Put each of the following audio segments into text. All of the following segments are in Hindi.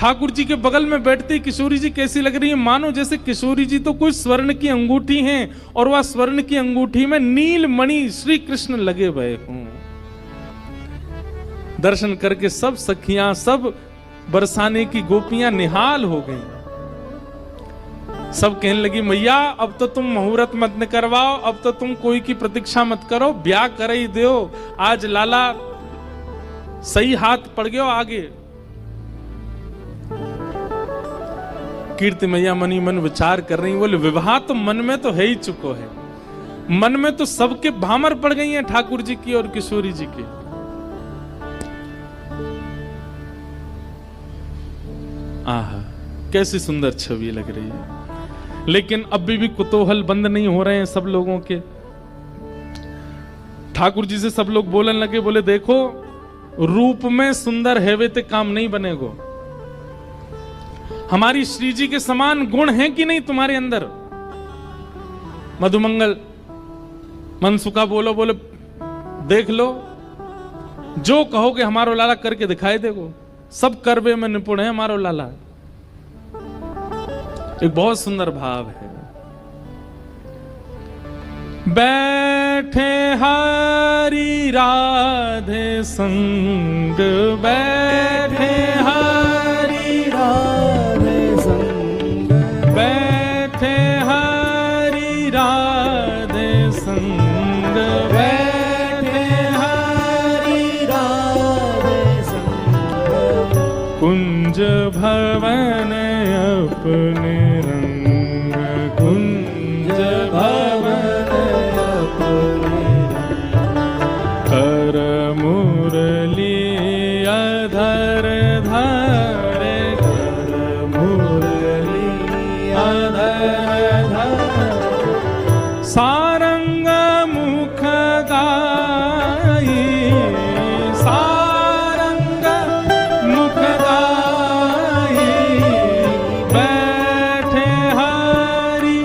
ठाकुर जी के बगल में बैठते किशोरी जी कैसी लग रही है, मानो जैसे किशोरी जी तो कोई स्वर्ण की अंगूठी हैं और वह स्वर्ण की अंगूठी में नील मणि श्री कृष्ण लगे हुए हों। दर्शन करके सब सखियां, सब बरसाने की गोपियां निहाल हो गईं। सब कहने लगी मैया अब तो तुम मुहूर्त मत न करवाओ, अब तो तुम कोई की प्रतीक्षा मत करो, ब्याह कर ही दो, आज लाला सही हाथ पड़ गयो आगे। कीर्ति मैया मनी मन विचार कर रही, बोले विवाह तो मन में तो है ही चुको है, मन में तो सबके भामर पड़ गई हैं ठाकुर जी की और किशोरी जी की। आहा कैसी सुंदर छवि लग रही है, लेकिन अभी भी कुतूहल बंद नहीं हो रहे हैं सब लोगों के। ठाकुर जी से सब लोग बोलने लगे, बोले देखो रूप में सुंदर है वे ते काम नहीं बनेगो, हमारी श्री जी के समान गुण हैं कि नहीं तुम्हारे अंदर। मधुमंगल मनसुखा बोलो, बोले देख लो जो कहोगे हमारो लाला करके दिखाई देगो, सब करवे में निपुण है हमारो लाला। एक बहुत सुंदर भाव है। बैठे हरि राधे संग, बैठे हरि राधे संग, बैठे हरि राधे संग, बैठे हरि राधे संग, कुंज भवन अपने रंग, कुंज भवन अपने रंग, कर मुरली अधर धरे, कर मुरली अधर धरे, सारंग मुख गाई, सारंग मुख गाई, बैठे हरि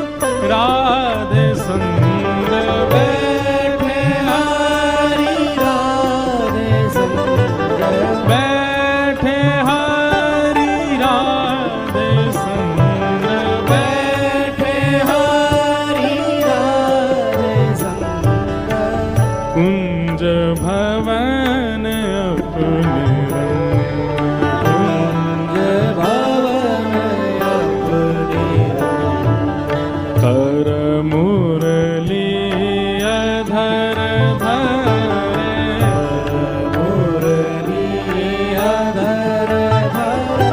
राधे संग, बैठे हरि राधे संग, बैठे हरि राधे संग, बैठे हरि राधे संग, कुंज भवन अपने रंग, कुंज भवन अपने रंग, कर मुरली अधर धरे, मुरली अधर धरे,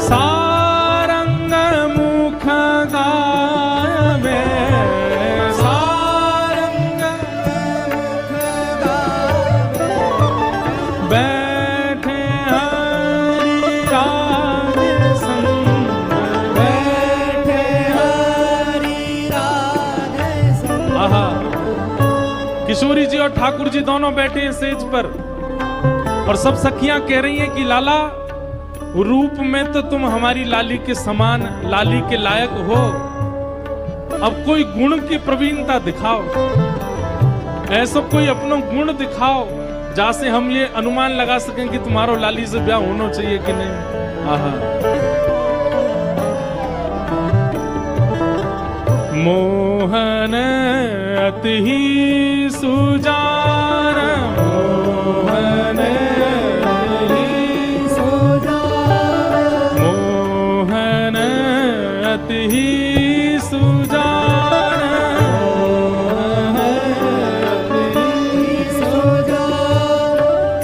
सारंग मुख गावे, सारंग मुख गावे, बैठे हरि राधे संग, बैठे हरि राधे संग। आहा किशोरी जी और ठाकुर जी दोनों बैठे हैं सेज पर और सब सखियां कह रही हैं कि लाला रूप में तो तुम हमारी लाली के समान, लाली के लायक हो, अब कोई गुण की प्रवीणता दिखाओ, ऐसा कोई अपना गुण दिखाओ जैसे हम ये अनुमान लगा सकें कि तुम्हारो लाली से ब्याह होना चाहिए कि नहीं। आहा मोहन अति ही सुजान, मोहन अति ही सुजान, मोहन अति ही सुजान, मोहन अति ही सुजान,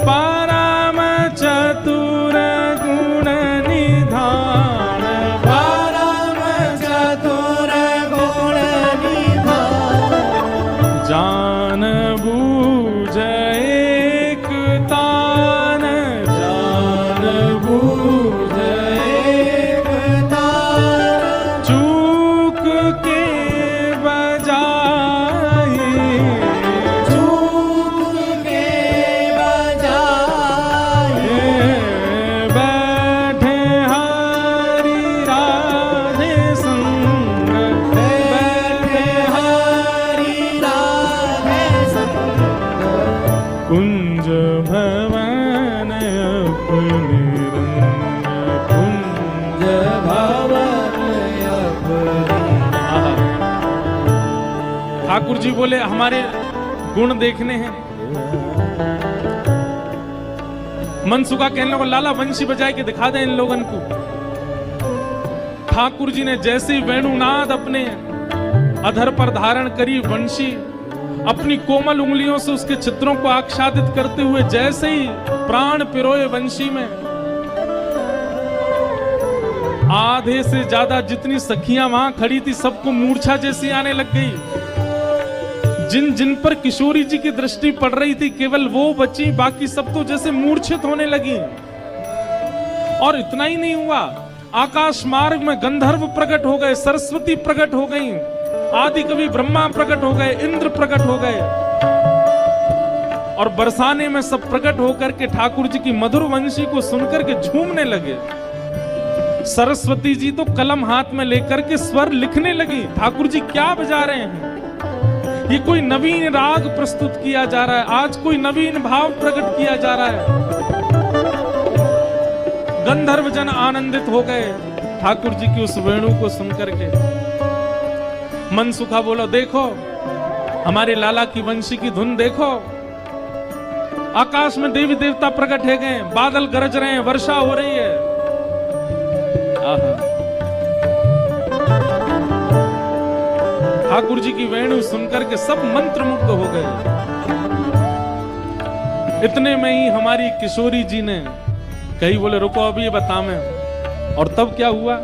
परम चतुर गुण निधान, परम चतुर गुण निधान, जान बूझ एक तान, जान बूझ एक तान, चूक ठाकुर जी बोले हमारे गुण देखने हैं। मनसुखा कहने लगा लाला वंशी बजाए के दिखा दे इन लोगन को। ठाकुर जी ने जैसे ही वेणुनाद अपने अधर पर धारण करी, वंशी अपनी कोमल उंगलियों से उसके चित्रों को आच्छादित करते हुए जैसे ही प्राण पिरोए वंशी में, आधे से ज्यादा जितनी सखियां वहां खड़ी थी सबको मूर्छा जैसी आने लग गई। जिन जिन पर किशोरी जी की दृष्टि पड़ रही थी केवल वो बची, बाकी सब तो जैसे मूर्छित होने लगी। और इतना ही नहीं हुआ, आकाश मार्ग में गंधर्व प्रकट हो गए, सरस्वती प्रकट हो गई, आदि कवि ब्रह्मा प्रकट हो गए, इंद्र प्रकट हो गए। और बरसाने में सब प्रकट होकर के ठाकुर जी की मधुर वंशी को सुनकर के झूमने लगे। सरस्वती जी तो कलम हाथ में लेकर के स्वर लिखने लगी। ठाकुर जी क्या बजा रहे हैं? ये कोई नवीन राग प्रस्तुत किया जा रहा है, आज कोई नवीन भाव प्रकट किया जा रहा है। गंधर्व जन आनंदित हो गए ठाकुर जी की उस वेणु को सुनकर के। मनसुखा बोलो देखो हमारे लाला की वंशी की धुन देखो। आकाश में देवी देवता प्रकट है गए, बादल गरज रहे हैं, वर्षा हो रही है। ठाकुर जी की वेणु सुनकर के सब मंत्रमुग्ध हो गए। इतने में ही हमारी किशोरी जी ने कही, बोले रुको अभी ये बता मैं। और तब क्या हुआ?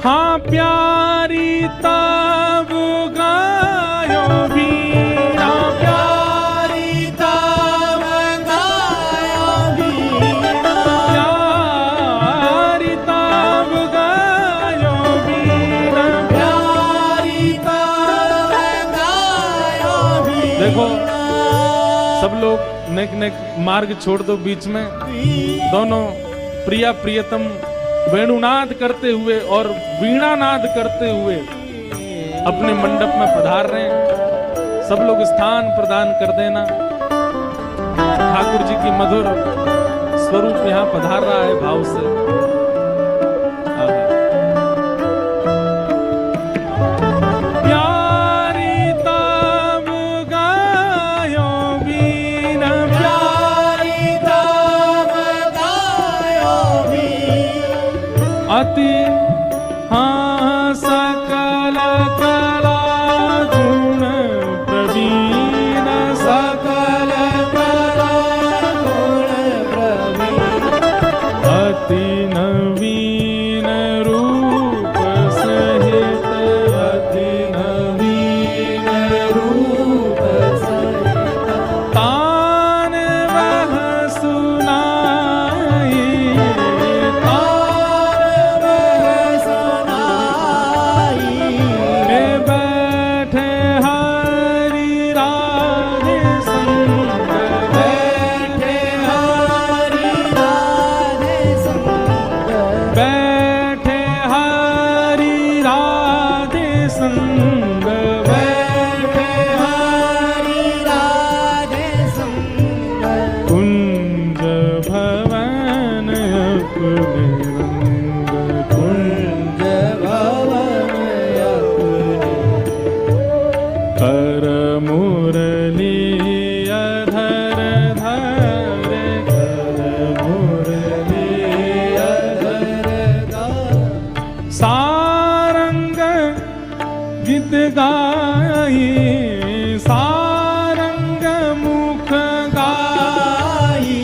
हाँ प्यारी तब गायो वीणा, प्यारी तब गायो वीणा, प्यारी तब गायो वीणा, प्यारी तब गायो वीणा। देखो सब लोग नेक नेक मार्ग छोड़ दो, बीच में दोनों प्रिया प्रियतम वेणुनाद करते हुए और वीणानाद करते हुए अपने मंडप में पधार रहे हैं। सब लोग स्थान प्रदान कर देना। ठाकुर जी की मधुर स्वरूप यहाँ पधार रहा है भाव से। प्यारी तब गायो वीणा, प्यारी तब गायो वीणा, अति हाँ सकल कला गुण प्रवीण, सकल कला गुण प्रवीण, अति नवीन रूप सहित, अति नवीन रूप सहित, तान वह सुनाई, गीत गाई, सारंग मुख गाई,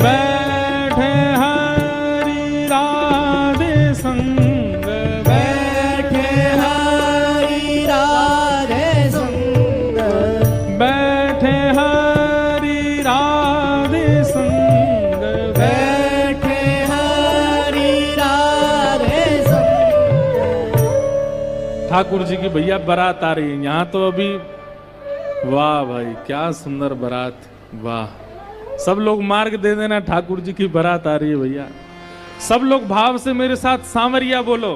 बैठे हरि राधे संग, बैठे हरि राधे संग, बैठे हरि राधे संग, बैठे हरि राधे संग। ठाकुर जी की भैया बारात आ रही है यहाँ तो अभी। वाह भाई क्या सुंदर बारात, वाह। सब लोग मार्ग दे देना, ठाकुर जी की बारात आ रही है भैया। सब लोग भाव से मेरे साथ सांवरिया बोलो।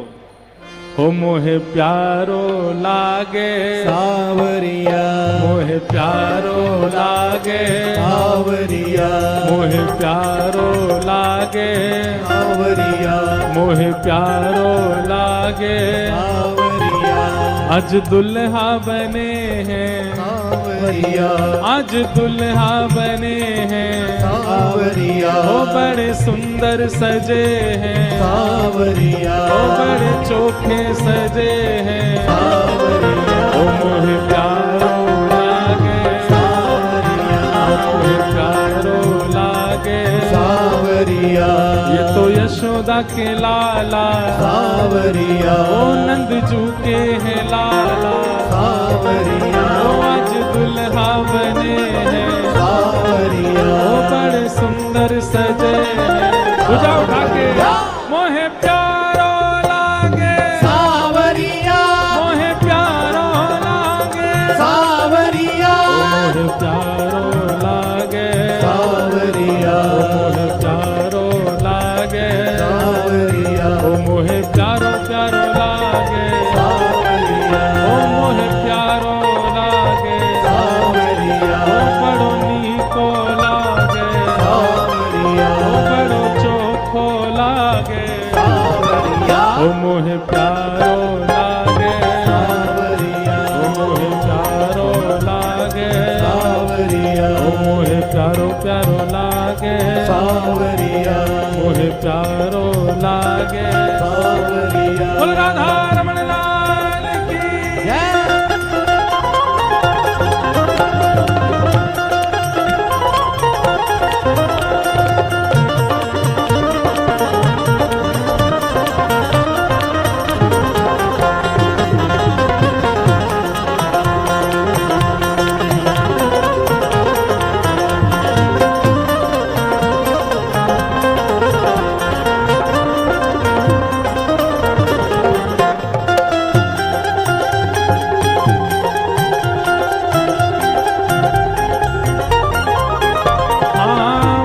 हो मोहे प्यारो लागे सांवरिया, मोहे प्यारो लागे सांवरिया, मोहे प्यारो लागे सांवरिया, मोहे प्यारो लागे सांवरिया, आज दुल्हा बने हैं सांवरिया आज दुल्हा बने हैं सांवरिया ओ बड़े सुंदर सजे हैं सांवरिया ओ बड़े चोखे सजे हैं सांवरिया ओ मोहे प्यारो लागे मोहे प्यारो लागे सांवरिया ये तो यशोदा के लाला सांवरिया ओ नंद जू के हैं लाला सांवरिया ओ आज दुल्हा बने हैं सांवरिया ओ बड़े सुंदर सजे हैं पूजा उठा के मोहे प्यारो लागे सांवरिया मोहे प्यारो लागे सांवरिया मोहे प्यारो लागे सांवरिया मोहे प्यारो लागे सांवरिया ओ मोहे प्यारो प्यारो लागे सांवरिया ओ मोहे प्यारो लागे सांवरिया ओ बड़ो नीको लागे सांवरिया ओ बड़ो चोखो लागे सांवरिया ओ मोहे प्यारो लागे सांवरिया ओ मोहे प्यारो लागे सांवरिया ओ मोहे प्यारो प्यारो लागे सांवरिया मोहे प्यारो लागे सांवरिया बोल राधा रमण लाल की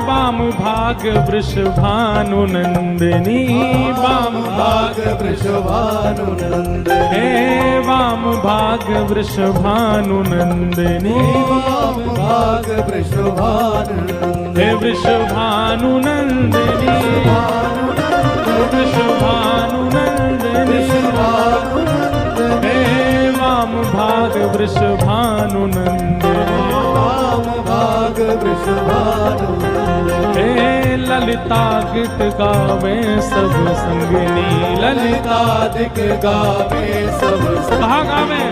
वाम भाग वृषभानु नंदिनी वाम भाग वृषभानु नंदनी हे वाम भाग वृषभानु नंदिनी वाम भाग वृषभानु नंदनी हे वृषभानु नंदिनी वृषभानु नंदिनी हे वाम भाग वृषभानु नंदिनी वाम भाग वृषभानु नंदनी हे ललिता गीत गावे सब संगिनी ललिता ललितादिक गावे सब कहा गावे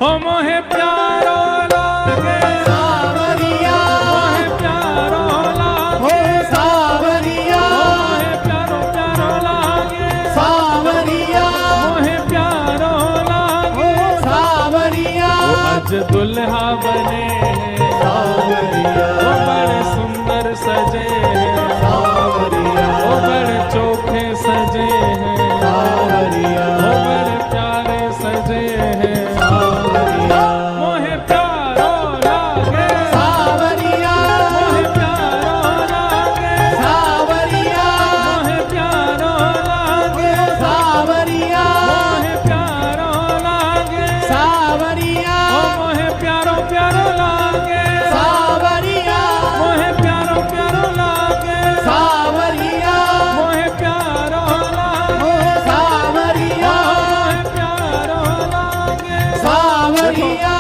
हो मोहे प्यारो लागे सांवरिया मोहे प्यारो लागे हो सांवरिया मोहे प्यारो प्यारो लागे सांवरिया मोहे प्यारो लागे सांवरिया आज दुल्हा बने हैं सांवरिया वो बड़े सुंदर सजे हैं सांवरिया वो बड़े चोखे सजे हैं सांवरिया वो बड़े प्यारे सजे हैं सांवरिया मोहे प्यारो लागे सांवरिया मोहे प्यारो लागे सांवरिया मोहे प्यारो लागे सांवरिया मोहे प्यारो लागे सांवरिया ओ मोहे प्यारो प्यारो लागे सांवरिया मोहे प्यारो प्यारो लागे सांवरिया मोहे प्यारो लागे सांवरिया मोहे प्यारो लागे सांवरिया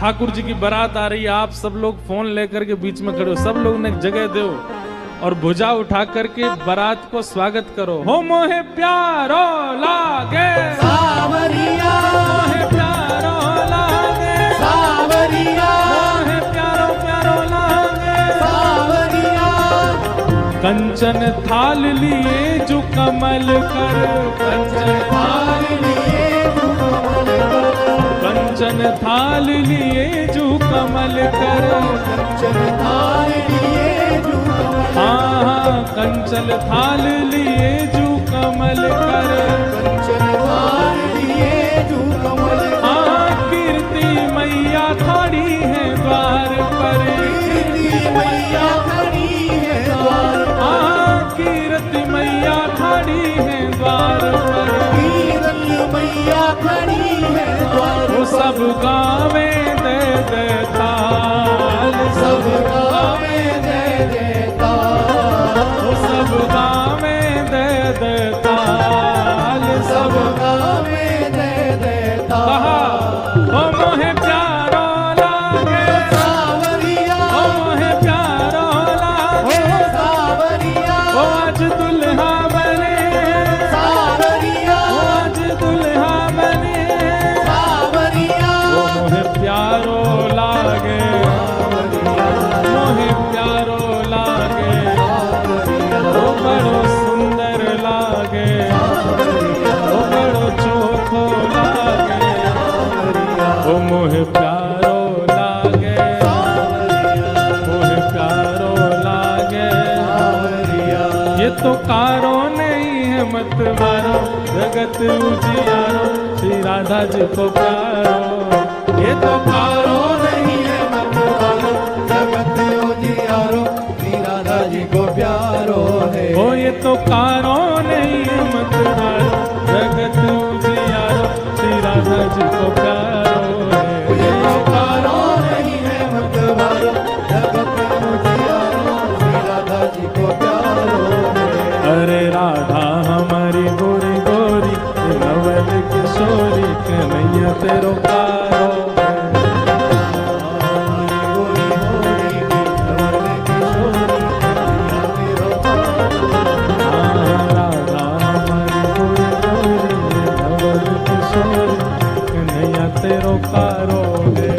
ठाकुर जी की बारात आ रही है, आप सब लोग फोन लेकर के बीच में खड़े हो, सब लोग ने जगह दो और भुजा उठा करके बारात को स्वागत करो। हो मोहे प्यारो लागे सांवरिया मोहे प्यारो लागे सांवरिया मोहे प्यारो प्यारो लागे सांवरिया कंचन थाल लिए जो कमल कर कंचन थाल लिए तू कमल कर कंचन थाल लिए जो कमल कर कंचन थाल लिए तू कमल हाँ हाँ कंचन थाल लिए जो कमल कर कंचन थाल लिए तू कमल हाँ कीर्ति मैया खड़ी है द्वार पर कीर्ति मैया खड़ी है द्वार हाँ कीर्ति मैया खड़ी है द्वार पर कीर्ति मैया खड़ी है द्वार वो सब गावे दे दे ताल सब गावे दे देता वो सब गावे दे दे ताल सब गावे दे तो कारो नहीं है मतवारो, जगत उजियारो श्री राधा जी को प्यारो। ये तो कारो नहीं है मतवारो, जगत उजियारो श्री राधा जी को प्यारो है। ओ ये तो कारो नहीं है मतवारो, जगत उजियारो श्री राधा जी को प्यारो है। ये तो कारो नहीं है मतवारो, जगत उजियारो श्री राधा जी को प्यारो है। अरे राधा हमारी गोरी गोरी, नवल किशोरी, कन्हैया तेरो प्यारो है। राधा हमारी गोरी गोरी, नवल किशोरी, कन्हैया तेरो प्यारो है।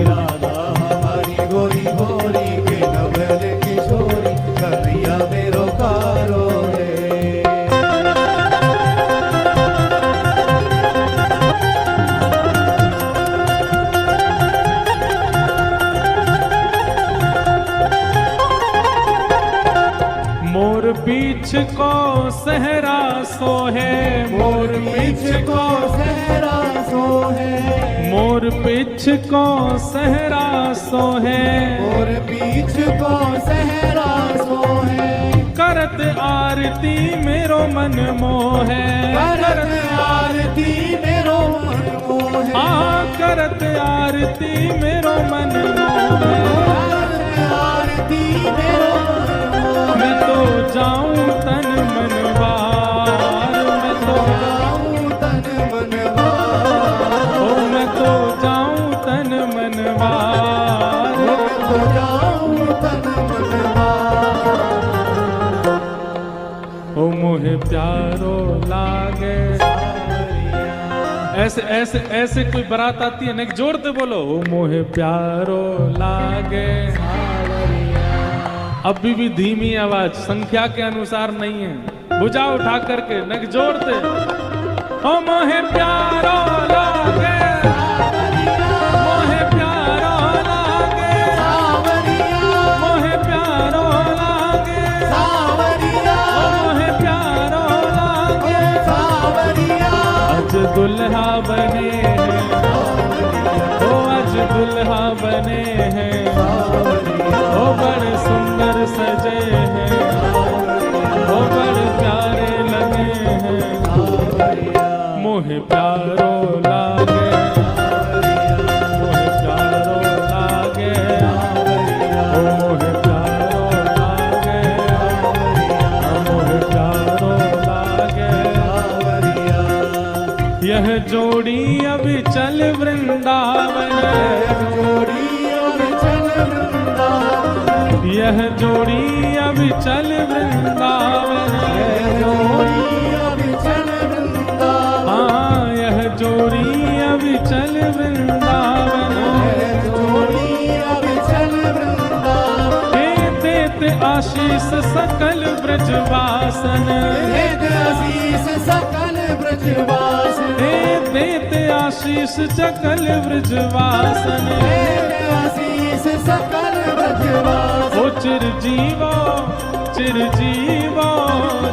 राधा हमारी गोरी गोरी के नवल किशोरी, कन्हैया मेरो कारो है। मोर पीछ को सहरा सोहे, मोर पीछ को सहरा सोहे, मोर पीछ को सहरा सोहे, मोर पीछ को सहरा सोहे। करत आरती मेरो मन मोहे, करत आरती मेरो मन मोहे, करत आरती मेरो मन मोहे। करत आरती मेरो मन मोहे। मैं तो जाऊं तन मन बार, मैं तो जाऊं तन मन बार, ओ मैं तो जाऊं तन मन बार, तो जाऊं तन मन बार। ओ मोहे प्यारो लागे। ऐसे ऐसे ऐसे कोई बारात आती है ना, जोड़ते बोलो, ओ मोहे प्यारो लागे। अभी भी धीमी आवाज, संख्या के अनुसार नहीं है, भुजा उठा करके नक जोड़ते। ओ मोहे प्यारो लागे, मोहे प्यारो लागे, मोहे प्यारो लागे, ओ मोहे प्यारो लागे। आज दुल्हा बने हैं, ओ आज दुल्हा बने हैं, ओ बड़े सुंदर सजे हैं, ओ बड़े प्यारे लगे हैं। मोहे प्यारो लागे, मोहे प्यारो लागे, ओ मोहे प्यारो लागे, मोहे प्यारो लागे। यह जोड़ी अभी चल वृंदावन, यह जोड़ी अभी चल वृंदावन, हाँ यह जोड़ी अभी चल वृंदावन। हे देते आशीष सकल ब्रजवासन, सकल ब्रजवासन, हे देते आशीष सकल ब्रजवासन। आशीष सकल ब्रजवासन। ओ चिरजीवो चिरजीवो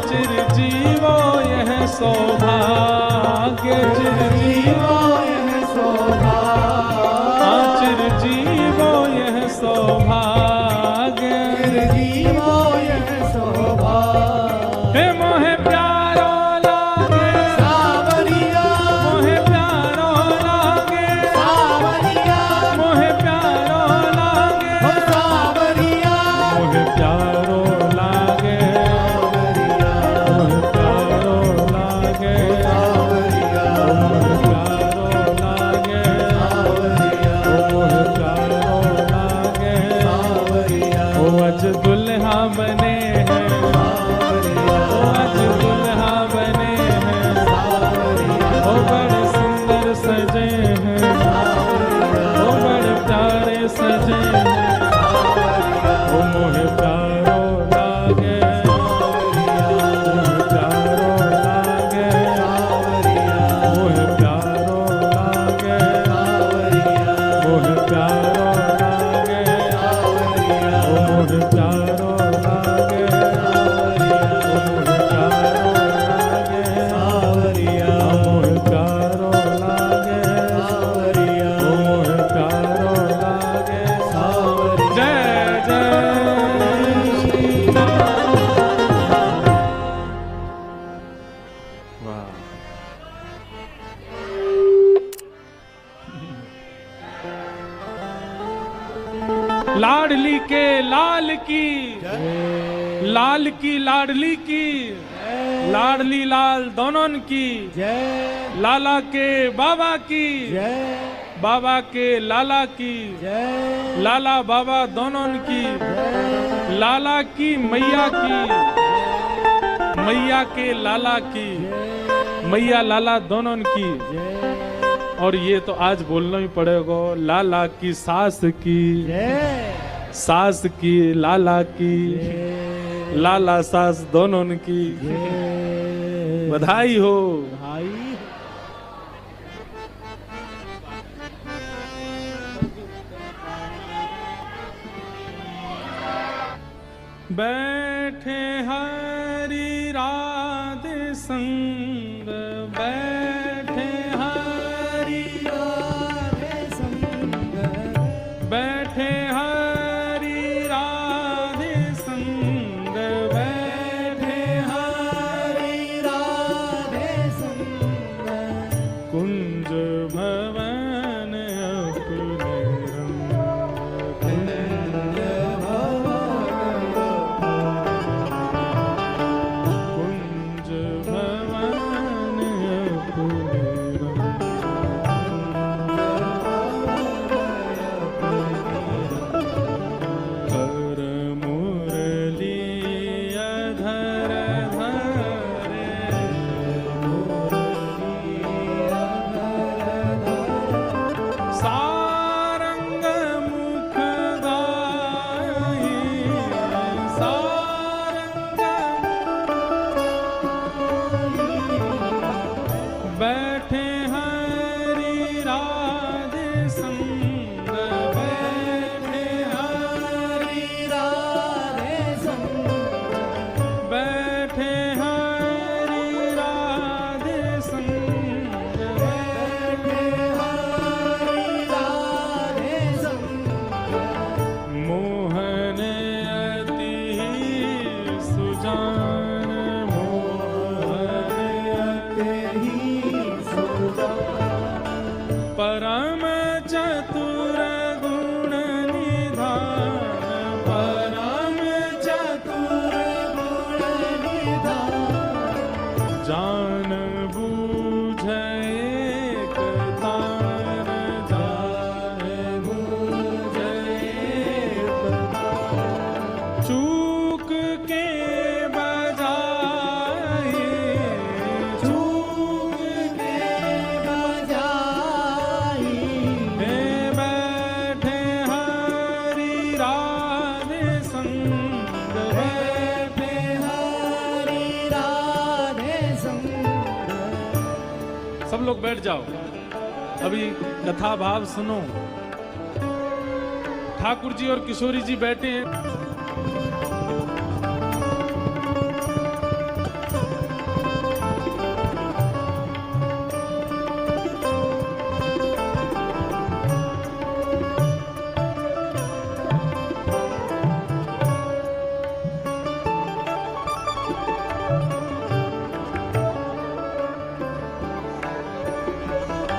चिरजीवो यह सौभाग्य, चिरजीवो यह सौभाग्य, चिरजीवो यह सौभाग्य, चिरजीवो यह सौभाग्य। हे मोहे प्यारो लागे सावरिया, मोहे प्यारो लागे सावरिया, मोहे प्यारो लागे, ओ सावरिया, मोहे प्यारो लागे, मोहे प्यारो लागे, सावरिया, मोहे प्यारो लागे, मोहे प्यारो लागे। सावरिया, ओ आज दुल्हा बने हैं, ओ आज दुल्हा बने हैं, ओ बड़े सुंदर सजे हैं, ओ बड़े प्यारे सजे हैं। ओ मोहे प्यारो लागे, मोहे प्यारो लागे, मोहे प्यारो लागे, मोहे प्यारो लागे, ओ मोहे प्यारो लागे। लाल की लाडली की, लाडली लाल दोनों की, जय लाला के बाबा की, जय बाबा के लाला की, जय लाला बाबा दोनों की, लाला की मैया की, मैया के लाला की, मैया लाला दोनों की। और ये तो आज बोलना ही पड़ेगा, लाला की सास की, सास की लाला की, लाला सास दोनों की बधाई हो। बैठे हरि राधे संग, बैठे हरि राधे संग, बैठे हरि राधे संग, बैठे हरि राधे संग, कुंज भवन अपने रंग, कुंज बैठे हरि राधे संग, बैठे हरि राधे संग, बैठे हरि राधे संग, बैठे हरि राधे संग, मोहन अति सुजान, परम चतुर गुण निधान, परम चतुर गुण निधान, जान बूझ एक तान, जान बूझ एक तान, चूक के बजाए, चूक के बजाए, बैठे हरि राधे संग, बैठे हरि राधे संग। सब लोग बैठ जाओ, अभी कथा भाव सुनो। ठाकुर जी और किशोरी जी बैठे हैं।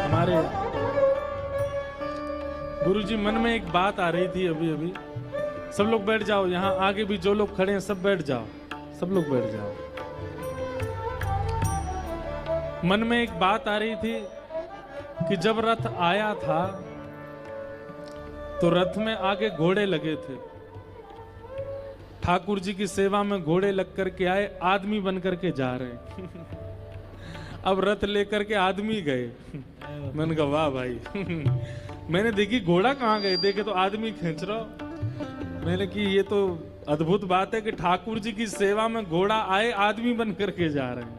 हमारे गुरुजी मन में एक बात आ रही थी अभी अभी। सब लोग बैठ जाओ, यहाँ आगे भी जो लोग खड़े हैं सब बैठ जाओ, सब लोग बैठ जाओ। मन में एक बात आ रही थी कि जब रथ आया था तो रथ में आगे घोड़े लगे थे। ठाकुर जी की सेवा में घोड़े लग करके आए, आदमी बन करके जा रहे हैं। अब रथ लेकर के आदमी गए। मैंने कहा वाह भाई। मैंने देखी घोड़ा कहाँ गए, देखे तो आदमी खींच रहा। मैंने कि ये तो अद्भुत बात है कि ठाकुर जी की सेवा में घोड़ा आए, आदमी बन करके जा रहे हैं।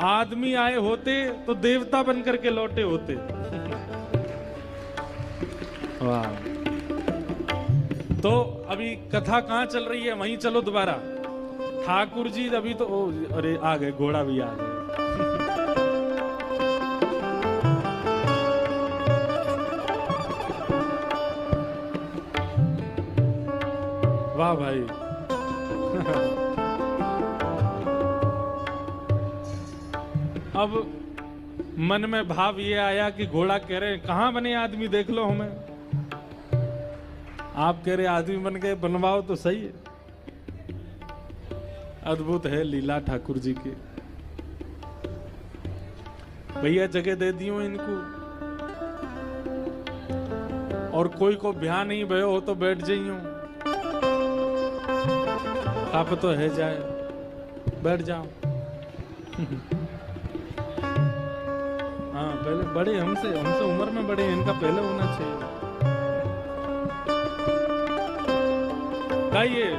आदमी आए होते तो देवता बन करके लौटे होते। वाह। तो अभी कथा कहाँ चल रही है, वहीं चलो दोबारा। ठाकुर जी अभी तो अरे आ गए, घोड़ा भी आ गए। वाह भाई। अब मन में भाव ये आया कि घोड़ा कह रहे कहां बने आदमी, देख लो हमें। आप कह रहे आदमी बन गए, बनवाओ तो सही है। अद्भुत है लीला ठाकुर जी की। भैया जगह दे दियो इनको, और कोई को ब्याह नहीं भयो हो तो बैठ जाइयो। आप तो है जाए, बैठ जाओ। हाँ पहले बड़े हमसे उम्र में बड़े, इनका पहले होना चाहिए। गाइए,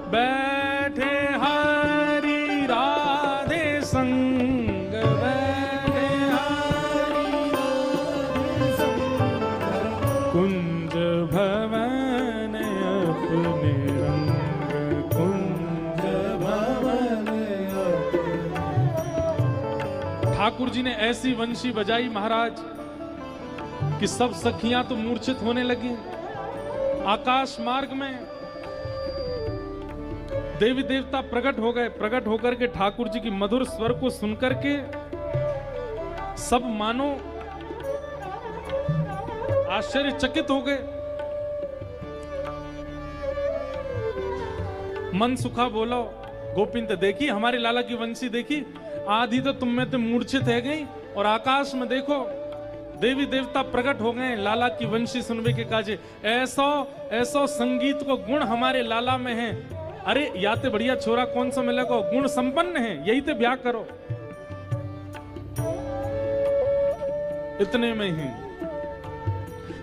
बैठे हरि राधे संग, बैठे हरि राधे संग, कुंज भवन अपने रंग, कुंज भवन अपने। ठाकुर जी ने ऐसी वंशी बजाई महाराज कि सब सखियां तो मूर्छित होने लगी। आकाश मार्ग में देवी देवता प्रकट हो गए। प्रकट होकर के ठाकुर जी की मधुर स्वर को सुनकर के सब मानो आश्चर्यचकित हो गए। मन सुखा बोलो, गोपिंद देखी हमारे लाला की वंशी देखी, आधी तो तुम में तो मूर्छित है गई, और आकाश में देखो देवी देवता प्रकट हो गए लाला की वंशी सुनवे के काजे। ऐसा ऐसा संगीत को गुण हमारे लाला में है। अरे याते बढ़िया छोरा कौन सा मिलेगा, गुण संपन्न है, यही तो ब्याह करो। इतने में ही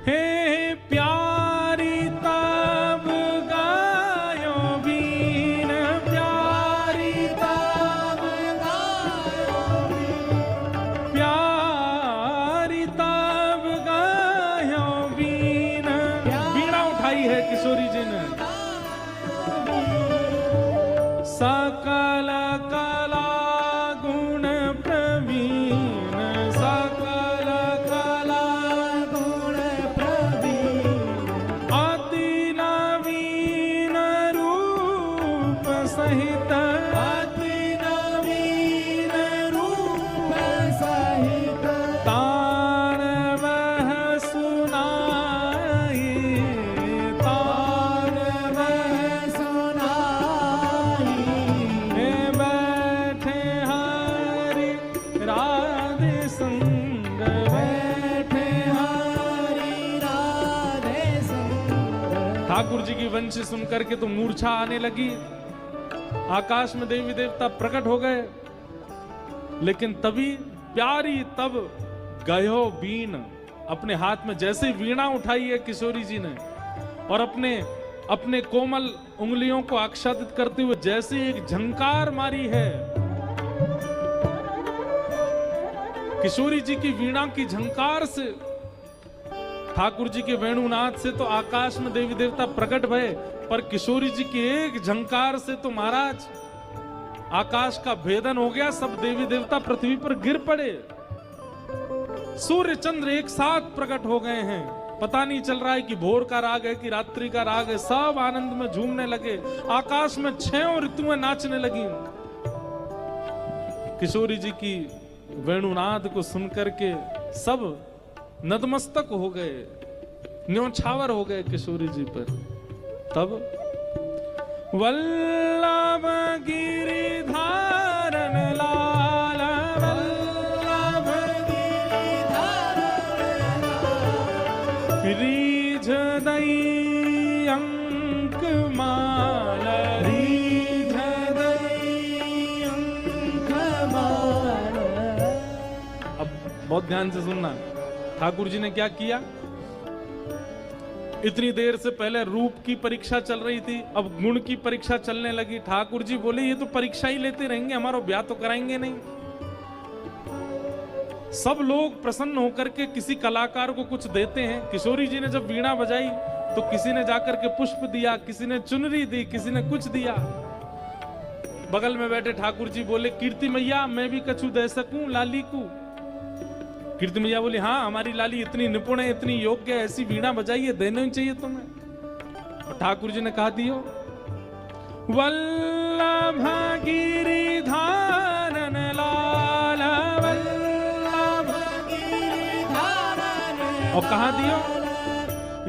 हे प्यारी तब गायो बीन, प्यारी तब गायो बीन, प्यारी तब गायो बीन। बीणा उठाई है किशोरी जी ने। सकल कला गुण प्रवीण, सकल कला गुण प्रवीण, अति नवीन रूप सहित, अति नवीन रूप सहित, तान वह सुनाई, तान वह सुनाई। बैठे हरि राधे संग, बैठे हरि राधे संग। ठाकुर जी की वंशी सुनकर के तो मूर्छा आने लगी। आकाश में देवी देवता प्रकट हो गए, लेकिन तभी प्यारी तब गयो बीन, अपने हाथ में जैसे वीणा उठाई है किशोरी जी ने, और अपने कोमल उंगलियों को आच्छादित करते हुए जैसे एक झंकार मारी है। किशोरी जी की वीणा की झंकार से, ठाकुर जी के वेणुनाथ से तो आकाश में देवी देवता प्रकट भये, पर किशोरी जी की एक झंकार से तो महाराज आकाश का भेदन हो गया। सब देवी देवता पृथ्वी पर गिर पड़े। सूर्य चंद्र एक साथ प्रकट हो गए हैं। पता नहीं चल रहा है कि भोर का राग है कि रात्रि का राग है। सब आनंद में झूमने लगे। आकाश में 6 ऋतुएं नाचने लगी। किशोरी जी की वेणुनाद को सुनकर के सब नतमस्तक हो गए, न्योछावर हो गए किशोरी जी पर। तब वल्लभ गिरिधारन लाल, वल्लभ गिरिधारन लाल, रीझ दई अंक माल, रीझ दई अंक माल। अब बहुत ध्यान से सुनना, ठाकुर जी ने क्या किया। इतनी देर से पहले रूप की परीक्षा चल रही थी, अब गुण की परीक्षा चलने लगी। ठाकुर जी बोले ये तो परीक्षा ही लेते रहेंगे, हमारा ब्याह तो कराएंगे नहीं। सब लोग प्रसन्न होकर के किसी कलाकार को कुछ देते हैं। किशोरी जी ने जब वीणा बजाई तो किसी ने जाकर के पुष्प दिया, किसी ने चुनरी दी, किसी ने कुछ दिया। बगल में बैठे ठाकुर जी बोले कीर्ति मैया मैं भी कछु दे सकूं लाली को। कीर्ति मैया बोली हाँ हमारी लाली इतनी निपुण है, इतनी योग्य है, ऐसी वीणा बजाइए, देना ही चाहिए तुम्हें। और ठाकुर जी ने कहा दियो। वल्लभ गिरिधारन लाल, वल्लभ गिरिधारन, और कहा दियो।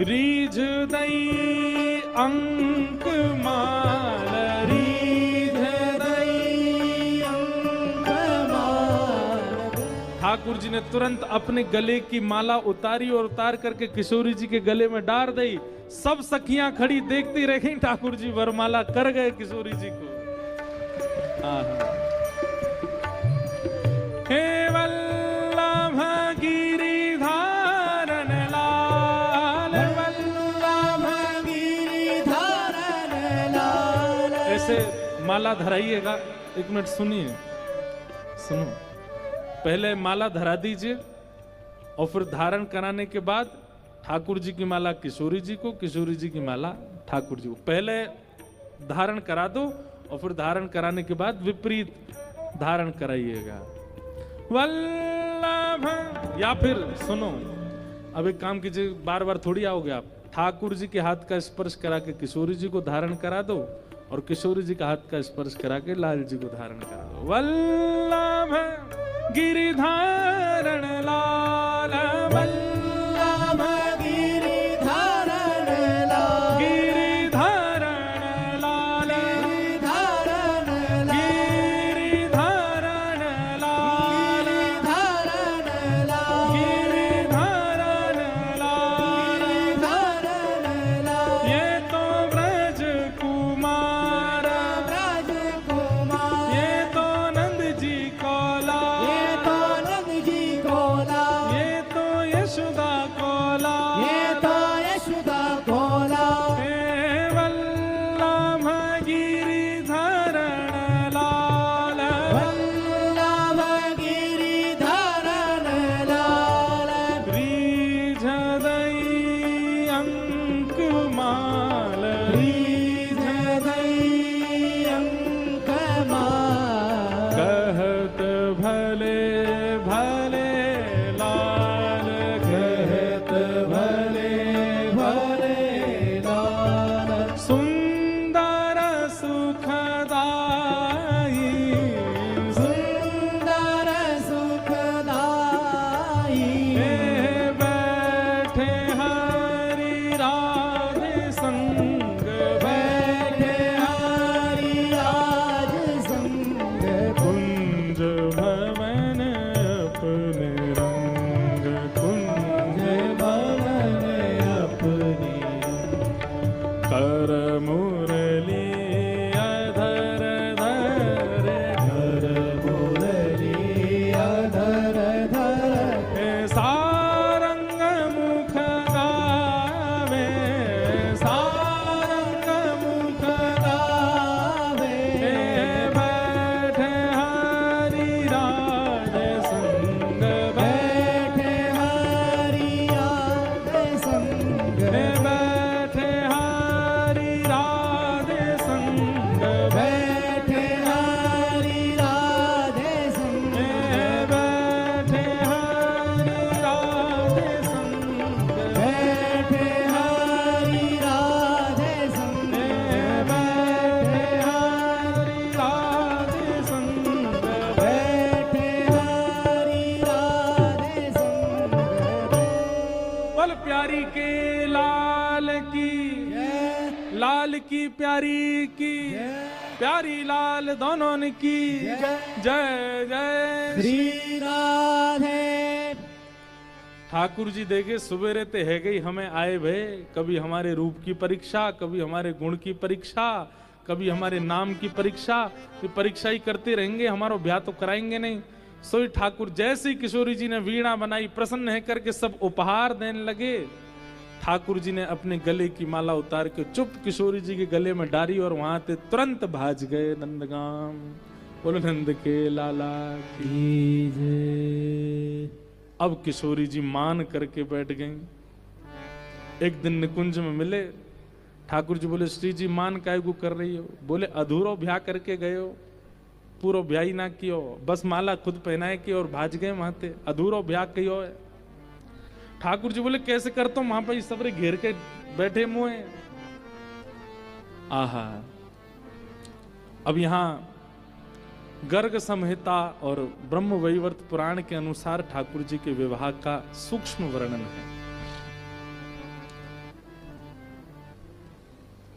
रीझ दई अंक माल, रीझ ठाकुर जी ने तुरंत अपने गले की माला उतारी और उतार करके किशोरी जी के गले में डाल दी। सब सखियां खड़ी देखती रही, ठाकुर जी वरमाला कर गए किशोरी जी को। हे वल्लभ गिरिधारण लाल, वल्लभ गिरिधारण लाल। ऐसे माला धराइएगा। एक मिनट सुनिए, सुनो। पहले माला धरा दीजिए और फिर धारण कराने के बाद ठाकुर जी की माला किशोरी जी को, किशोरी जी की माला ठाकुर जी को। पहले धारण करा दो और फिर धारण कराने के बाद विपरीत धारण कराइएगा। वल्लभ, या फिर सुनो, अब एक काम कीजिए, बार बार थोड़ी आओगे आप। ठाकुर जी के हाथ का स्पर्श करा के किशोरी जी को धारण करा दो और किशोरी जी का हाथ का स्पर्श करा के लाल जी को धारण करा दो। वल्लभ गिरिधारण लाल, वल्लभ गिरिधारण लाल, गिरिधारण लाल, गिरिधारण लाल, गिरिधारण लाल, गिरिधारण लाल, गिरिधारण लाल, गिरिधारण लाल। ये तो ब्रज कुमार, ब्रज कुमार, ये तो नंद जी को लाल, ये तो नंद जी को लाल, ये तो यशोदा को लाल, ये तो यशोदा को लाल। हे वल्लभ गिरिधारण लाल, वल्लभ गिरिधारण लाल, रीझदई अंकमाल, रीझदई अंकमाल। कहत भले भले लाल, कहत भले भले लाल। सुंदर सुखदाई, सुंदर सुखदाई। हे बैठे हरि राधे संग, बैठे हरि राज संग। कुंज भवन अपने रंग, कुंज भवन अपने कर मुरली अधर धरे, घर मुरली अधर धर। हे सारंग मुख गावे, सारंग मुख गावे। हे बैठे हरि राधे संग, बैठे हरि राज संग। हे बैठे हरि राधे संग, बैठे हरि राधे संग। हे बैठे हरि राधे संग, बैठे हरि राधे संग। हे बैठे हरि राधे संग, बैठे हरि राधे संग। बोल प्यारी के लाल की, जय लाल की प्यारी की, जय प्यारी लाल दोनों ने की जय जय। श्री राधे। ठाकुर जी देखे सुबेरे ते है गई हमें आए भे, कभी हमारे रूप की परीक्षा, कभी हमारे गुण की परीक्षा, कभी हमारे नाम की परीक्षा। ये परीक्षा ही करते रहेंगे, हमारा ब्याह तो कराएंगे नहीं। सोई ठाकुर जैसे ही किशोरी जी ने वीणा बनाई, प्रसन्न है करके सब उपहार देने लगे। ठाकुर जी ने अपने गले की माला उतार के चुप किशोरी जी के गले में डाली और वहां से तुरंत भाज गए नंदगाम। बोलो नंद के लाला की। अब किशोरी जी मान करके बैठ गईं। एक दिन निकुंज में मिले, ठाकुर जी बोले श्री जी मान काय को कर रही हो? बोले अधूरो ब्याह करके गए हो, पूरा ब्याह ही ना कियो, बस माला खुद पहनाए की और भाज गए वहां ते, अधूरो ब्याह कियो है। ठाकुर जी बोले कैसे करता हूं, वहां पर सबरे घेर के बैठे मुए। आहा, अब यहां गर्ग संहिता और ब्रह्म वैवर्त पुराण के अनुसार ठाकुर जी के विवाह का सूक्ष्म वर्णन है।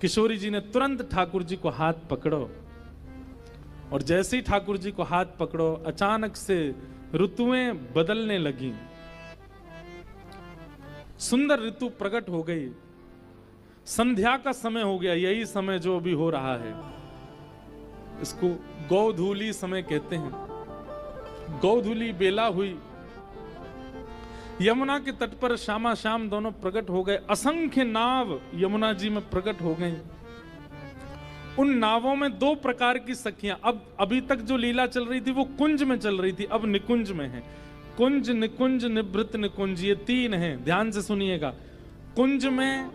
किशोरी जी ने तुरंत ठाकुर जी को हाथ पकड़ो और जैसे ही ठाकुर जी को हाथ पकड़ो, अचानक से ऋतुएं बदलने लगी, सुंदर ऋतु प्रकट हो गई, संध्या का समय हो गया। यही समय जो अभी हो रहा है, इसको गोधूली समय कहते हैं। गोधूली बेला हुई, यमुना के तट पर श्यामा श्याम दोनों प्रकट हो गए। असंख्य नाव यमुना जी में प्रकट हो गई। उन नावों में 2 प्रकार की सखियां, अब अभी तक जो लीला चल रही थी वो कुंज में चल रही थी, अब निकुंज में है। कुंज, निकुंज, निभृत निकुंज, ये 3 हैं। ध्यान से सुनिएगा। कुंज में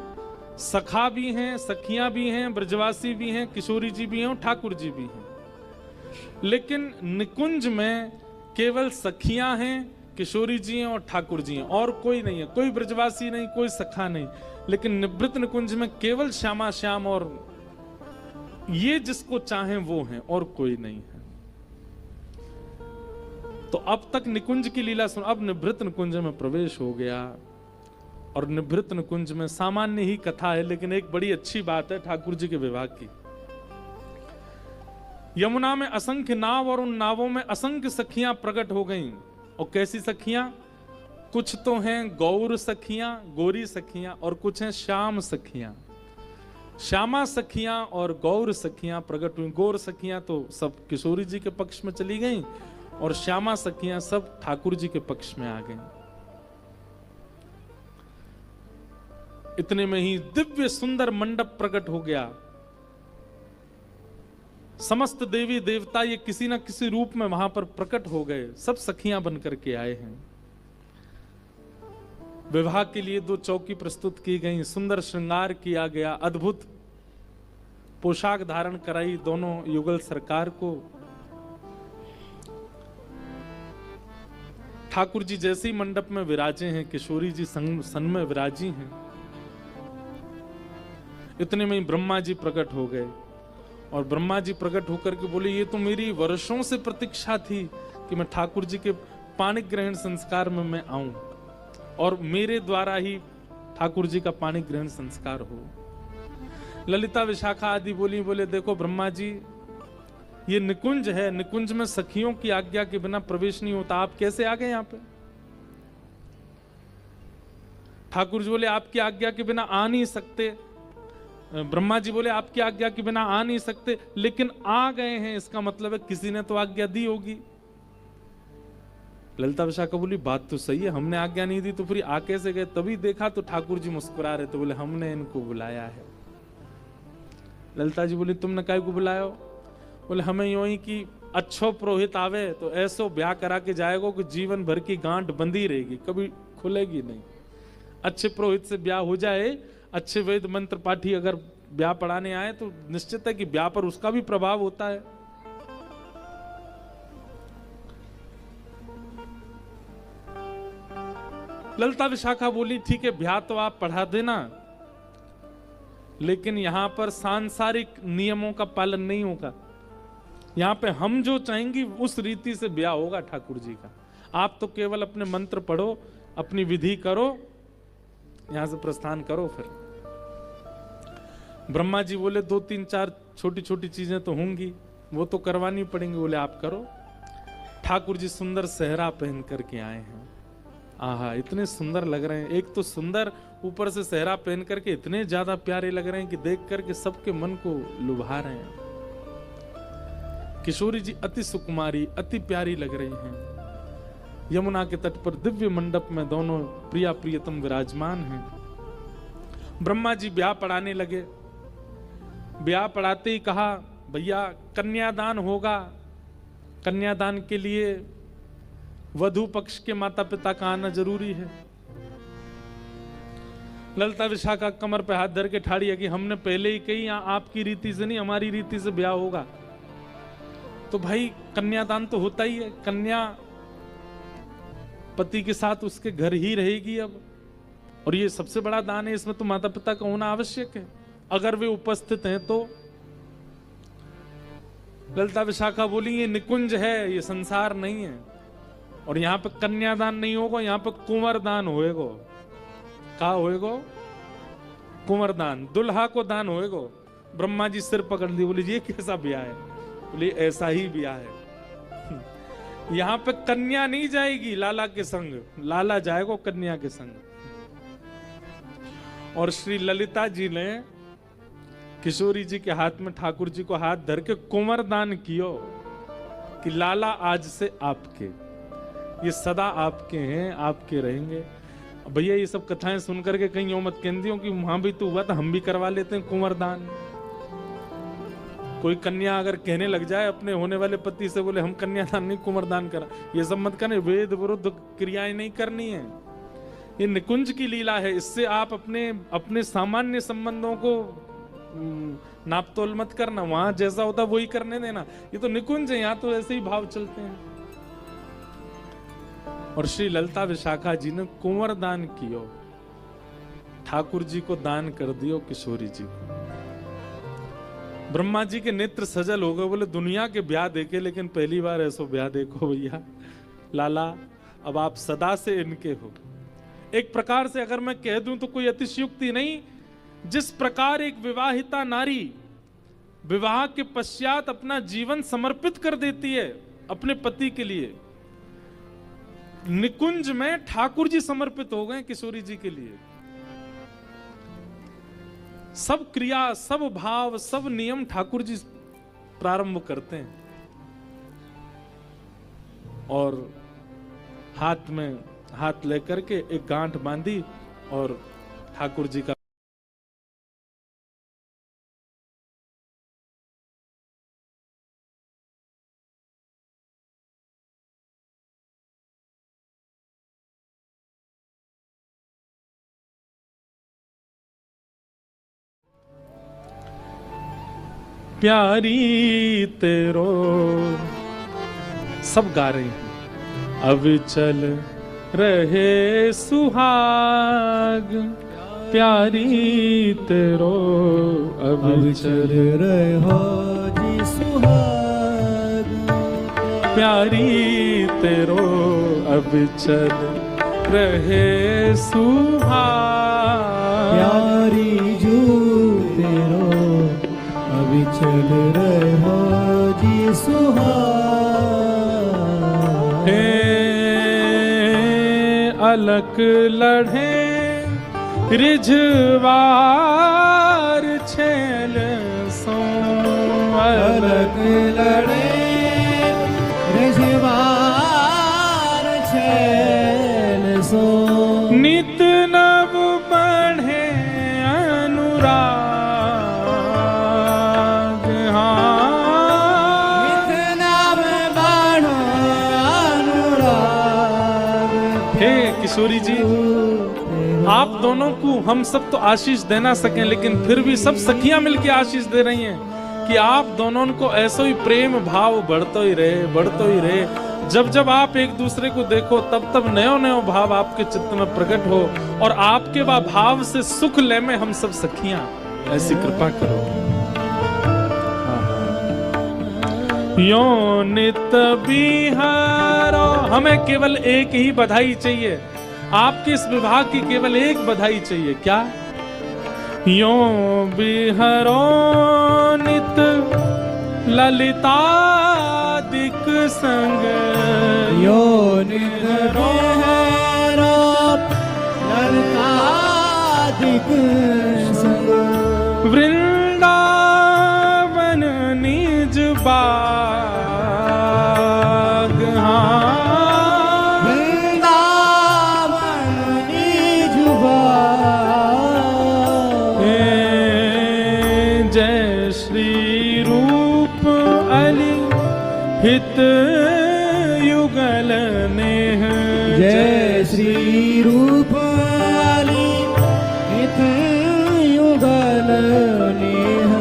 सखा भी हैं, सखियां भी हैं, ब्रजवासी भी हैं, किशोरी जी भी हैं और ठाकुर जी भी हैं। लेकिन निकुंज में केवल सखियां हैं, किशोरी जी हैं और ठाकुर जी हैं, और कोई नहीं है, कोई ब्रजवासी नहीं, कोई सखा नहीं। लेकिन निवृत्त निकुंज में केवल श्यामा श्याम और ये जिसको चाहें वो हैं, और कोई नहीं है। तो अब तक निकुंज की लीला सुन, अब निवृत्त निकुंज में प्रवेश हो गया। और निवृत्त निकुंज में सामान्य ही कथा है, लेकिन एक बड़ी अच्छी बात है ठाकुर जी के विवाह की। यमुना में असंख्य नाव और उन नावों में असंख्य सखियां प्रकट हो गईं। और कैसी सखियां? कुछ तो हैं गौर सखियां, गोरी सखियां, और कुछ हैं श्याम सखियां। श्यामा सखियां और गौर सखियां प्रकट हुई। गौर सखियां तो सब किशोरी जी के पक्ष में चली गईं और श्यामा सखियां सब ठाकुर जी के पक्ष में आ गईं। इतने में ही दिव्य सुंदर मंडप प्रकट हो गया। समस्त देवी देवता ये किसी न किसी रूप में वहां पर प्रकट हो गए, सब सखियां बनकर के आए हैं। विवाह के लिए 2 चौकी प्रस्तुत की गई, सुंदर श्रृंगार किया गया, अद्भुत पोशाक धारण कराई दोनों युगल सरकार को। ठाकुर जी जैसे ही मंडप में विराजे हैं, किशोरी जी सन में विराजी हैं। इतने में ही ब्रह्मा जी प्रकट हो गए और ब्रह्मा जी प्रकट होकर के बोले, ये तो मेरी वर्षों से प्रतीक्षा थी कि मैं ठाकुर जी के पाणिक ग्रहण संस्कार में मैं आऊं और मेरे द्वारा ही ठाकुर जी का पाणिक ग्रहण संस्कार हो। ललिता विशाखा आदि बोले देखो ब्रह्मा जी, ये निकुंज है, निकुंज में सखियों की आज्ञा के बिना प्रवेश नहीं होता, आप कैसे आ गए यहां पे? ठाकुर जी बोले आपकी आज्ञा के बिना आ नहीं सकते। ब्रह्मा जी बोले आपकी आज्ञा के बिना आ नहीं सकते, लेकिन आ गए हैं, इसका मतलब है किसी ने तो आज्ञा दी होगी। ललिता विशाखा बोली बात तो सही है, हमने आज्ञा नहीं दी तो फिर आ कैसे गए? तभी देखा तो ठाकुर जी मुस्कुरा रहे, तो बोले हमने इनको बुलाया है। ललिता जी बोली तुमने काय को बुलाया? बोले हमें यूं ही कि अच्छो पुरोहित आवे तो ऐसो ब्याह करा के जाएगा कि जीवन भर की गांठ बंदी रहेगी, कभी खुलेगी नहीं। अच्छे पुरोहित से ब्याह हो जाए, अच्छे वेद मंत्र पाठी अगर ब्याह पढ़ाने आए तो निश्चित है कि ब्याह पर उसका भी प्रभाव होता है। ललिता विशाखा बोली ठीक है ब्याह तो आप पढ़ा देना, लेकिन यहां पर सांसारिक नियमों का पालन नहीं होगा। यहां पे हम जो चाहेंगे उस रीति से ब्याह होगा ठाकुर जी का। आप तो केवल अपने मंत्र पढ़ो, अपनी विधि करो, यहां से प्रस्थान करो। फिर ब्रह्मा जी बोले 2-3-4 छोटी छोटी चीजें तो होंगी, वो तो करवानी पड़ेंगी। बोले आप करो। ठाकुर जी सुंदर सेहरा पहन करके आए हैं। आहा इतने सुंदर लग रहे हैं, एक तो सुंदर, ऊपर से सेहरा पहन करके इतने ज्यादा प्यारे लग रहे हैं कि देख करके सबके मन को लुभा रहे हैं। किशोरी जी अति सुकुमारी, अति प्यारी लग रही हैं। यमुना के तट पर दिव्य मंडप में दोनों प्रिया प्रियतम विराजमान हैं। ब्रह्मा जी ब्याह पढ़ाने लगे। ब्याह पढ़ाते ही कहा भैया कन्यादान होगा, कन्यादान के लिए वधू पक्ष के माता पिता का आना जरूरी है। ललिता विशाखा कमर पे हाथ धर के ठाड़ी है कि हमने पहले ही कही आपकी रीति से नहीं हमारी रीति से ब्याह होगा। तो भाई कन्यादान तो होता ही है, कन्या पति के साथ उसके घर ही रहेगी अब, और ये सबसे बड़ा दान है, इसमें तो माता पिता का होना आवश्यक है अगर वे उपस्थित हैं तो। ललिता विशाखा बोली ये निकुंज है, ये संसार नहीं है, और यहां पे कन्यादान नहीं होगा, यहां पे कुंवर दान होएगा। का होएगा? कुंवर दान, दुल्हा को दान होएगा। ब्रह्मा जी सिर पकड़ ली, बोली ये कैसा ब्याह है? बोली ऐसा ही ब्याह है। यहां पे कन्या नहीं जाएगी लाला के संग, लाला जाएगा कन्या के संग। और श्री ललिता जी ने किशोरी जी के हाथ में ठाकुर जी को हाथ धर के कुंवर दान कियो कि लाला आज से आपके, ये सदा आपके हैं, आपके रहेंगे। भैया ये सब कथाएं सुनकर के कहीं यो मत कहती हो कि वहां भी तो हुआ था, हम भी करवा लेते हैं कुंवर दान। कोई कन्या अगर कहने लग जाए अपने होने वाले पति से, बोले हम कन्यादान नहीं कुंवर दान करा, ये सब मत करने, वेद विरुद्ध क्रियाएं नहीं करनी है। ये निकुंज की लीला है, इससे आप अपने सामान्य संबंधों को नापतोल मत करना, वहां जैसा होता वही करने देना। ये तो निकुंज है, यहाँ तो ऐसे ही भाव चलते हैं। और श्री ललिता विशाखा जी ने कुंवर दान कियो, ठाकुर जी को दान कर दियो किशोरी जी को। ब्रह्मा जी के नेत्र सजल हो गए, बोले दुनिया के ब्याह देखे लेकिन पहली बार ऐसो ब्याह देखो भैया, लाला अब आप सदा से इनके हो। एक प्रकार से अगर मैं कह दूं तो कोई अतिशयोक्ति नहीं, जिस प्रकार एक विवाहिता नारी विवाह के पश्चात अपना जीवन समर्पित कर देती है अपने पति के लिए, निकुंज में ठाकुर जी समर्पित हो गए किशोरी जी के लिए। सब क्रिया, सब भाव, सब नियम ठाकुर जी प्रारंभ करते हैं। और हाथ में हाथ लेकर के एक गांठ बांधी और ठाकुर जी का प्यारी तेरो, सब गा रहे हैं। अब चल रहे सुहाग, प्यारी तेरो अब चल रहे हो जी सुहाग, प्यारी तेरो अब चल रहे सुहाग, प्यारी जू तेरो अभी चल रहे हो जी सुहाग। अलक लढ़े रिझवार छेल सो, अलक लड़े रिझवार छेल सो, नित नव बढ़े अनुराग, हाँ नित नव बढ़ो अनुराग। हे किशोरी जी, आप दोनों को हम सब तो आशीष दे ना सकें, लेकिन फिर भी सब सखियां मिलके आशीष दे रही हैं कि आप दोनों को ऐसा ही प्रेम भाव बढ़तो ही रहे, बढ़तो ही रहे। जब जब आप एक दूसरे को देखो तब तब नयो नयो भाव आपके चित्त में प्रकट हो, और आपके वह भाव से सुख ले में हम सब सखियां, ऐसी कृपा करो। यो नित बिहारो, हमें केवल एक ही बधाई चाहिए, आपके इस विवाह की केवल एक बधाई चाहिए। क्या? यो बिहरो नित ललितादिक संग, यो नित बिहरो ललितादिक संग, वृंदावन निज बाग, हाँ हित युगल नेह, जय श्री रूप अली हित युगल नेह,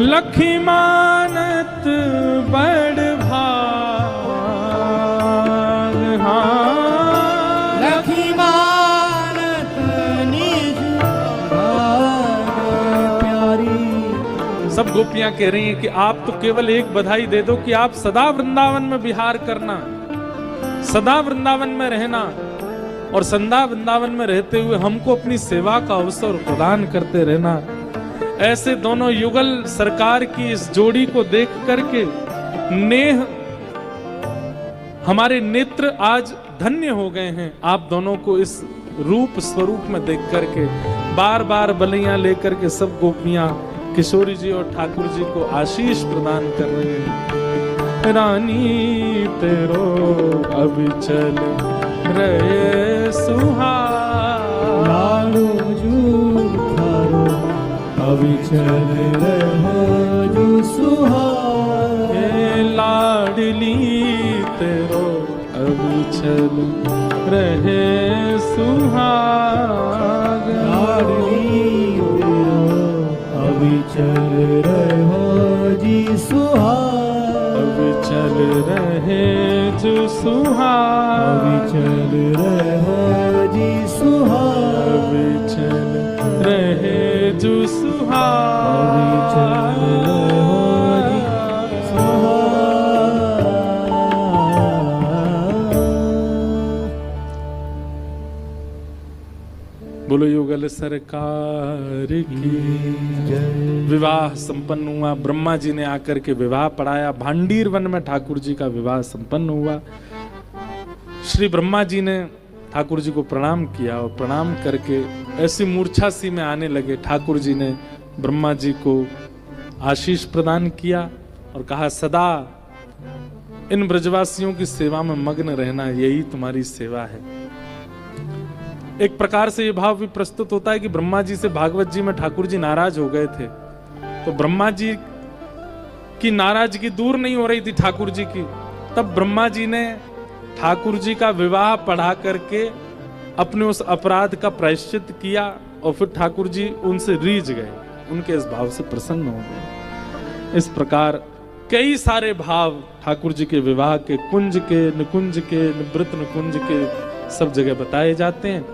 लखी मानत बड़ भाग, हाँ लखी मानत निज भाग। प्यारी सब गोपियां कह रही हैं कि आप तो केवल एक बधाई दे दो कि आप सदा वृंदावन में विहार करना, सदा वृंदावन में रहना, और सदा वृंदावन में रहते हुए हमको अपनी सेवा का अवसर प्रदान करते रहना। ऐसे दोनों युगल सरकार की इस जोड़ी को देख करके नेह हमारे नेत्र आज धन्य हो गए हैं आप दोनों को इस रूप स्वरूप में देख करके। बार बार बलियां लेकर के सब गोपियां किशोरी जी और ठाकुर जी को आशीष प्रदान कर रहे हैं। रानी तेरो अविचल रहे सुहाग, लाडो जू थारो अविचल रहो जू सुहाग। हे लाडली तेरो अविचल रहे सुहाग, लाडली तेरो अविचल रहो जी सुहाग। अविचल रहे जो सुहाग, अविचल रहो जी सुहाग। अविचल रहे जो सुहाग, अविचल रहो जी सुहाग। बोलो युगल सरकार की जय। विवाह संपन्न हुआ। ब्रह्मा जी ने आकर के विवाह पढ़ाया। भांडीर वन में ठाकुर जी का विवाह संपन्न हुआ। श्री ब्रह्मा जी ने ठाकुर जी को प्रणाम किया और प्रणाम करके ऐसी मूर्छा सी में आने लगे। ठाकुर जी ने ब्रह्मा जी को आशीष प्रदान किया और कहा सदा इन ब्रजवासियों की सेवा में मग्न रहना, यही तुम्हारी सेवा है। एक प्रकार से ये भाव भी प्रस्तुत होता है कि ब्रह्मा जी से भागवत जी में ठाकुर जी नाराज हो गए थे, तो ब्रह्मा जी की नाराजगी दूर नहीं हो रही थी ठाकुर जी की। तब ब्रह्मा जी ने ठाकुर जी का विवाह पढ़ा करके अपने उस अपराध का प्रायश्चित किया और फिर ठाकुर जी उनसे रीझ गए, उनके इस भाव से प्रसन्न हो गए। इस प्रकार कई सारे भाव ठाकुर जी के विवाह के, कुंज के, निकुंज के, निवृत्त निकुंज के सब जगह बताए जाते हैं।